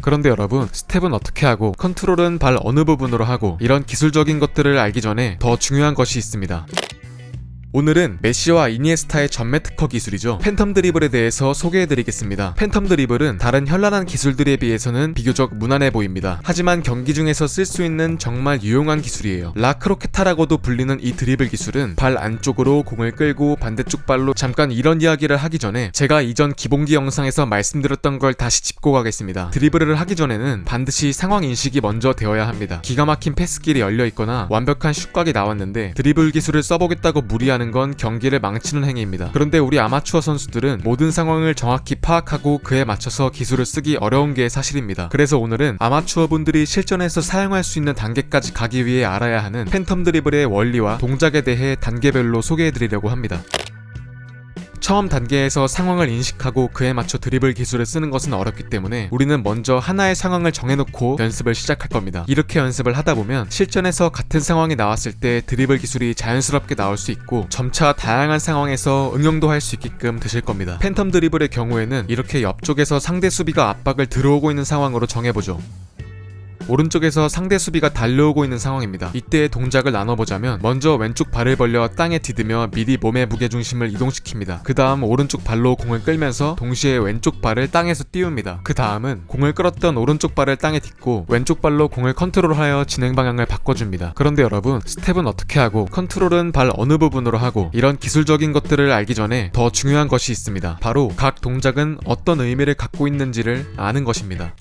그런데 여러분, 스텝은 어떻게 하고 컨트롤은 발 어느 부분으로 하고 이런 기술적인 것들을 알기 전에 더 중요한 것이 있습니다. 오늘은 메시와 이니에스타의 전매 특허 기술이죠. 팬텀 드리블에 대해서 소개해드리겠습니다. 팬텀 드리블은 다른 현란한 기술들에 비해서는 비교적 무난해 보입니다. 하지만 경기 중에서 쓸 수 있는 정말 유용한 기술이에요. 라크로케타라고도 불리는 이 드리블 기술은 발 안쪽으로 공을 끌고 반대쪽 발로, 잠깐 이런 이야기를 하기 전에 제가 이전 기본기 영상에서 말씀드렸던 걸 다시 짚고 가겠습니다. 드리블을 하기 전에는 반드시 상황 인식이 먼저 되어야 합니다. 기가 막힌 패스길이 열려있거나 완벽한 슛각이 나왔는데 드리블 기술을 써보겠다고 무리하는 건 경기를 망치는 행위입니다. 그런데 우리 아마추어 선수들은 모든 상황을 정확히 파악하고 그에 맞춰서 기술을 쓰기 어려운 게 사실입니다. 그래서 오늘은 아마추어 분들이 실전에서 사용할 수 있는 단계까지 가기 위해 알아야 하는 팬텀 드리블의 원리와 동작에 대해 단계별로 소개해드리려고 합니다. 처음 단계에서 상황을 인식하고 그에 맞춰 드리블 기술을 쓰는 것은 어렵기 때문에 우리는 먼저 하나의 상황을 정해놓고 연습을 시작할 겁니다. 이렇게 연습을 하다 보면 실전에서 같은 상황이 나왔을 때 드리블 기술이 자연스럽게 나올 수 있고 점차 다양한 상황에서 응용도 할 수 있게끔 되실 겁니다. 팬텀 드리블의 경우에는 이렇게 옆쪽에서 상대 수비가 압박을 들어오고 있는 상황으로 정해보죠. 오른쪽에서 상대 수비가 달려오고 있는 상황입니다. 이때의 동작을 나눠보자면 먼저 왼쪽 발을 벌려 땅에 디디며 미리 몸의 무게중심을 이동시킵니다. 그 다음 오른쪽 발로 공을 끌면서 동시에 왼쪽 발을 땅에서 띄웁니다. 그 다음은 공을 끌었던 오른쪽 발을 땅에 딛고 왼쪽 발로 공을 컨트롤하여 진행 방향을 바꿔줍니다. 그런데 여러분, 스텝은 어떻게 하고 컨트롤은 발 어느 부분으로 하고 이런 기술적인 것들을 알기 전에 더 중요한 것이 있습니다. 바로 각 동작은 어떤 의미를 갖고 있는지를 아는 것입니다.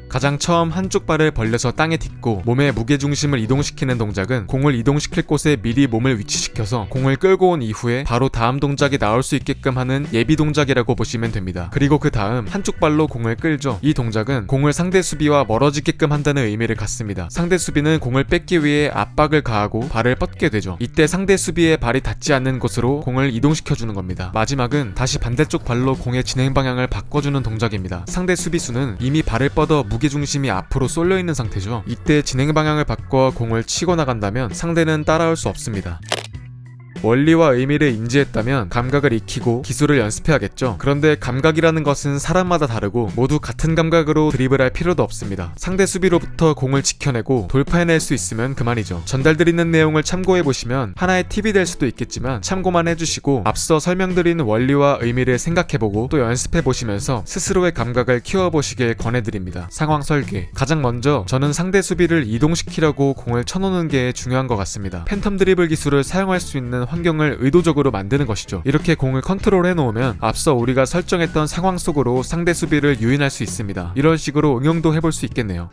가장 처음 한쪽 발을 벌려서 땅에 딛고 몸의 무게중심을 이동시키는 동작은 공을 이동시킬 곳에 미리 몸을 위치시켜서 공을 끌고 온 이후에 바로 다음 동작이 나올 수 있게끔 하는 예비 동작이라고 보시면 됩니다. 그리고 그 다음 한쪽 발로 공을 끌죠. 이 동작은 공을 상대 수비와 멀어지게끔 한다는 의미를 갖습니다. 상대 수비는 공을 뺏기 위해 압박을 가하고 발을 뻗게 되죠. 이때 상대 수비의 발이 닿지 않는 곳으로 공을 이동시켜주는 겁니다. 마지막은 다시 반대쪽 발로 공의 진행 방향을 바꿔주는 동작입니다. 상대 수비수는 이미 발을 뻗어 무게중심이 앞으로 쏠려있는 상태죠. 이때 진행 방향을 바꿔 공을 치고 나간다면 상대는 따라올 수 없습니다. 원리와 의미를 인지했다면 감각을 익히고 기술을 연습해야겠죠. 그런데 감각이라는 것은 사람마다 다르고 모두 같은 감각으로 드리블할 필요도 없습니다. 상대 수비로부터 공을 지켜내고 돌파해낼 수 있으면 그만이죠. 전달드리는 내용을 참고해보시면 하나의 팁이 될 수도 있겠지만 참고만 해주시고 앞서 설명드린 원리와 의미를 생각해보고 또 연습해보시면서 스스로의 감각을 키워보시길 권해드립니다. 상황 설계. 가장 먼저 저는 상대 수비를 이동시키려고 공을 쳐놓는 게 중요한 것 같습니다. 팬텀 드리블 기술을 사용할 수 있는 환경을 의도적으로 만드는 것이죠. 이렇게 공을 컨트롤 해놓으면 앞서 우리가 설정했던 상황 속으로 상대 수비를 유인할 수 있습니다. 이런 식으로 응용도 해볼 수 있겠네요.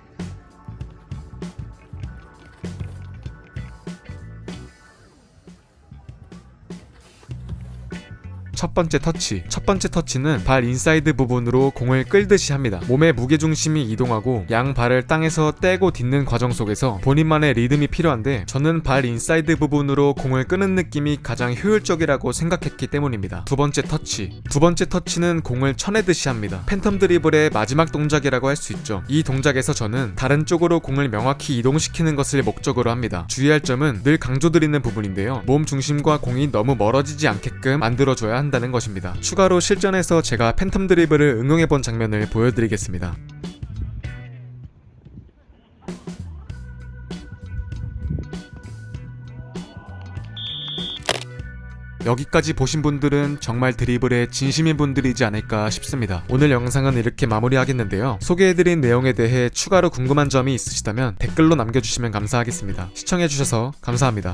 첫 번째 터치. 첫 번째 터치는 발 인사이드 부분으로 공을 끌듯이 합니다. 몸의 무게중심이 이동하고 양 발을 땅에서 떼고 딛는 과정 속에서 본인만의 리듬이 필요한데 저는 발 인사이드 부분으로 공을 끄는 느낌이 가장 효율적이라고 생각했기 때문입니다. 두 번째 터치. 두 번째 터치는 공을 쳐내듯이 합니다. 팬텀 드리블의 마지막 동작이라고 할 수 있죠. 이 동작에서 저는 다른 쪽으로 공을 명확히 이동시키는 것을 목적으로 합니다. 주의할 점은 늘 강조드리는 부분인데요. 몸 중심과 공이 너무 멀어지지 않게끔 만들어줘야 한다는 것입니다. 추가로 실전에서 제가 팬텀 드리블을 응용해본 장면을 보여드리겠습니다. 여기까지 보신 분들은 정말 드리블에 진심인 분들이지 않을까 싶습니다. 오늘 영상은 이렇게 마무리하겠는데요. 소개해드린 내용에 대해 추가로 궁금한 점이 있으시다면 댓글로 남겨주시면 감사하겠습니다. 시청해주셔서 감사합니다.